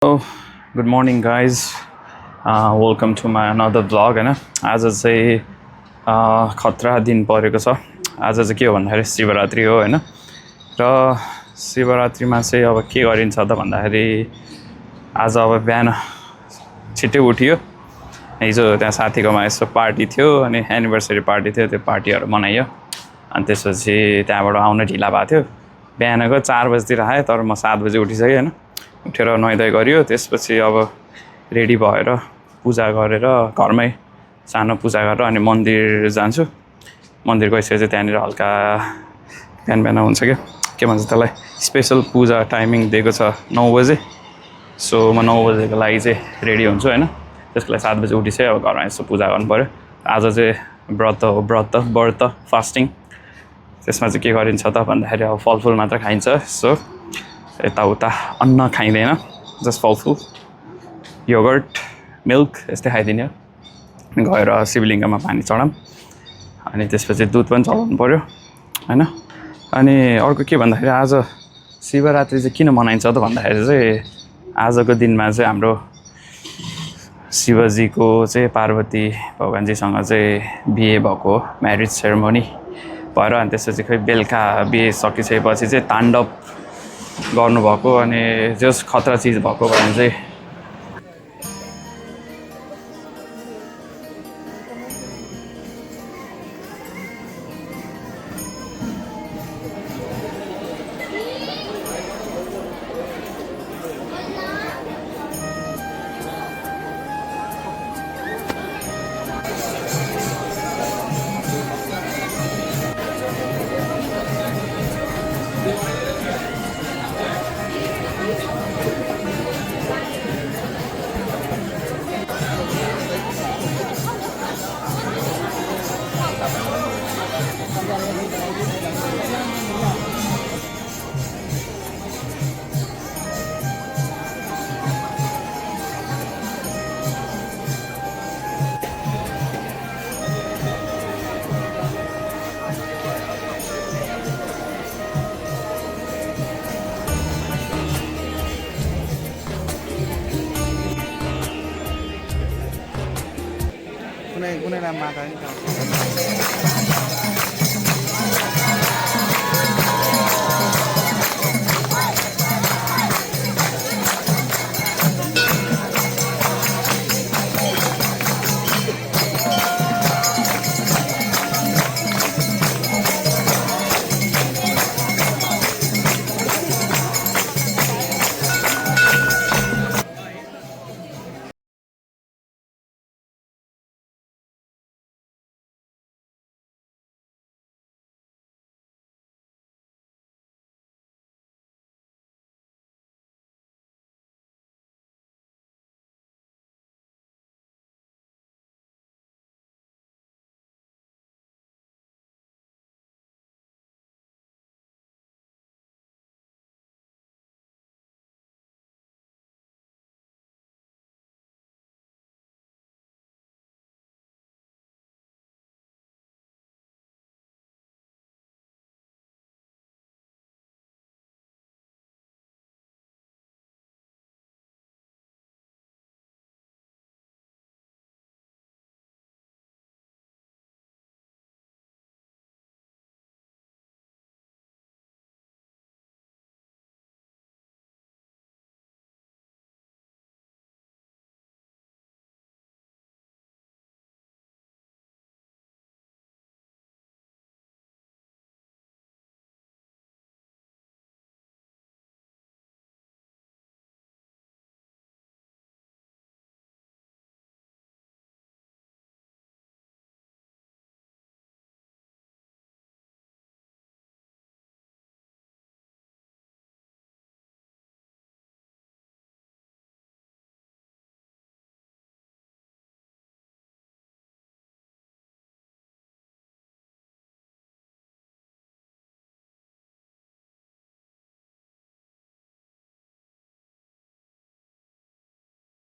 Oh, good morning, guys. Welcome to my another vlog. होइन आज चाहिँ खतरा दिन परेको छ। आज चाहिँ के हो भन्दाखेरि शिवरात्रि हो होइन। र शिवरात्रिमा चाहिँ अब के गरिन्छ त भन्दाखेरि आज अब बिहान छिट्टै उठियो। हिजो त्यहाँ साथीकोमा यसो पार्टी थियो अनि एनिभर्सरी पार्टी थियो, त्यो पार्टीहरू मनाइयो। अनि त्यसपछि त्यहाँबाट आउन ढिला भएको थियो। बिहानको 4 बजीतिर आएँ, तर म 7 बजी उठिसकेँ होइन। उठेर नुहाइधुवाइ गरियो, त्यसपछि अब रेडी भएर पूजा गरेर घरमै सानो पूजा गरेर अनि मन्दिर जान्छु। मन्दिर गइसकेपछि त्यहाँनिर हल्का बिहान बिहान हुन्छ के भन्छ त्यसलाई, स्पेसल पूजा टाइमिङ दिएको छ 9 बजे। सो म 9 बजेको लागि चाहिँ रेडी हुन्छु होइन। त्यसको लागि 7 बजी उठिसक्यो, अब घरमा यसो पूजा गर्नु पऱ्यो। आज चाहिँ व्रत फास्टिङ। त्यसमा चाहिँ के गरिन्छ त भन्दाखेरि अब फलफुल मात्र खाइन्छ। सो यताउता अन्न खाइँदैन, जस्ट फलफुल, योगर्ट, मिल्क यस्तै खाइदिने हो। गएर शिवलिङ्गमा पानी चढाऊँ अनि त्यसपछि दुध पनि चढाउनु पऱ्यो होइन। अनि अर्को के भन्दाखेरि आज शिवरात्रि चाहिँ किन मनाइन्छ त भन्दाखेरि चाहिँ आजको दिनमा चाहिँ हाम्रो शिवजीको चाहिँ पार्वती भगवान्जीसँग चाहिँ बिहे भएको, म्यारिज सेरेमोनी भएर अनि त्यसपछि खै बेलुका बिहे सकिसकेपछि चाहिँ ताण्डव गर्नुभएको अनि जस खतरा चिज भएको भने चाहिँ कुनै माता नि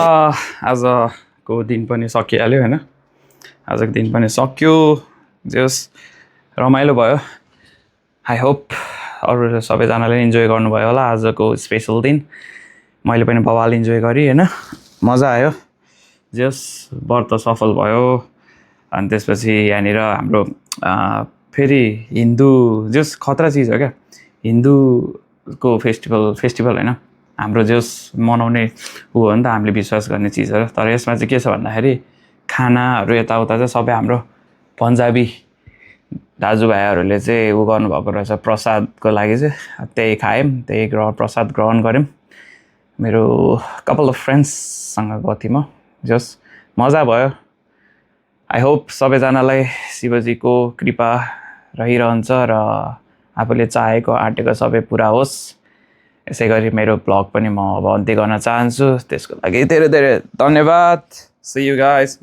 आजको दिन पनि सकिहाल्यो होइन। आजको दिन पनि सक्यो, जस रमाइलो भयो। आई होप अरू सबैजनाले इन्जोय गर्नुभयो होला आजको स्पेसल दिन। मैले पनि बवाल इन्जोय गरेँ होइन, मजा आयो। जस व्रत सफल भयो। अनि त्यसपछि यहाँनिर हाम्रो फेरि हिन्दू जस खतरा चिज हो क्या, हिन्दूको फेस्टिभल होइन, हाम्रो जस मनाउने ऊ हो नि त, हामीले विश्वास गर्ने चिजहरू। तर यसमा चाहिँ के छ भन्दाखेरि खानाहरू यताउता चाहिँ सबै हाम्रो पन्जाबी दाजुभाइहरूले चाहिँ ऊ गर्नुभएको रहेछ प्रसादको लागि चाहिँ। त्यही खायौँ, त्यही प्रसाद ग्रहण गऱ्यौँ। मेरो कपाल अफ फ्रेन्ड्ससँग गएको थिएँ म। जस मजा भयो। आई होप सबैजनालाई शिवजीको कृपा रहिरहन्छ र आफूले चाहेको आँटेको सबै पुरा होस्। यसै गरी मेरो ब्लग पनि म अब अन्त्य गर्न चाहन्छु। त्यसको लागि धेरै धेरै धन्यवाद। See you guys.